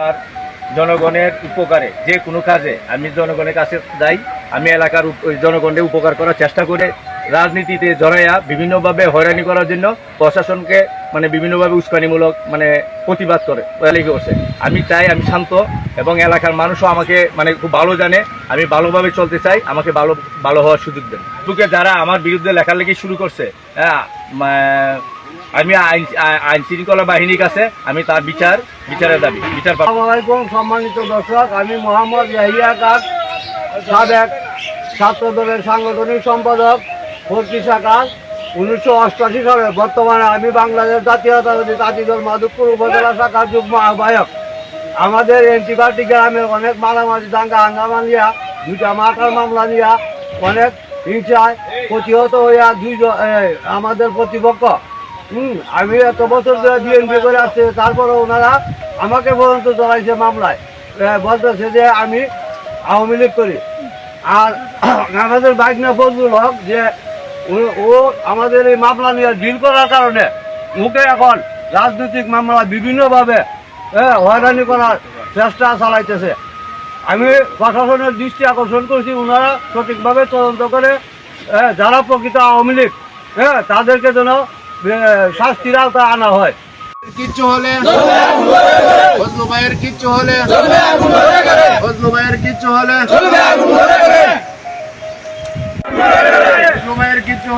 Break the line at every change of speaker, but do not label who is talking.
আর জনগণের উপকারে যে কোনো কাজে আমি জনগণের কাছে যাই, আমি এলাকার জনগণের উপকার করার চেষ্টা করে রাজনীতিতে জড়াইয়া বিভিন্নভাবে হয়রানি করার জন্য প্রশাসনকে বিভিন্নভাবে উস্কানিমূলক প্রতিবাদ করছে। আমি চাই আমি শান্ত এবং এলাকার মানুষও আমাকে খুব ভালো জানে, আমি ভালোভাবে চলতে চাই, আমাকে ভালো হওয়ার সুযোগ দেন। ফেসবুকে যারা আমার বিরুদ্ধে লেখালেখি শুরু করছে, আমি আইন শৃঙ্খলা বাহিনীর কাছে আমি তার বিচারের দাবি বিচার পাবো।
আসসালামু আলাইকুম সম্মানিত দর্শক, আমি মোহাম্মদ ইয়াহিয়া কাক, সাবেক ছাত্র দলের সাংগঠনিক সম্পাদক ভর্তি শাখা 1988 সালে। বর্তমানে আমি বাংলাদেশ জাতীয়তাবাদী তাঁতি দল মাধবপুর উপজেলা শাখার যুগ্ম আহ্বায়ক। আমাদের এনটিপার্টি গ্রামে অনেক মারামারি দাঙ্গা হাঙ্গামা নিয়া, 2টা মার্কার মামলা নিয়া অনেক হিংসায় প্রতিহত হইয়া আমাদের প্রতিপক্ষ আমি এত বছর ধরে বিএনপি করে আসছে, তারপরে ওনারা আমাকে পর্যন্ত চলাইছে মামলায়, বলতেছে যে আমি আওয়ামী লীগ করি। আর আমাদের বাইকনা ফজলুল হক যে ও আমাদের এই মামলা নিয়ে ডিল করার কারণে ওকে এখন রাজনৈতিক মামলা বিভিন্নভাবে হয়রানি করার চেষ্টা চালাইতেছে। আমি প্রশাসনের দৃষ্টি আকর্ষণ করছি, ওনারা সঠিকভাবে তদন্ত করে যারা প্রকৃত আওয়ামী লীগ তাদেরকে যেন শাস্তির আওতায় আনা হয়।
কিচ্ছু হলে ফজলু ভাইয়ের কিচ্ছু হলে ফজলু ভাইয়ের কিচ্ছু হলে ফজলু ভাইয়ের কিচ্ছু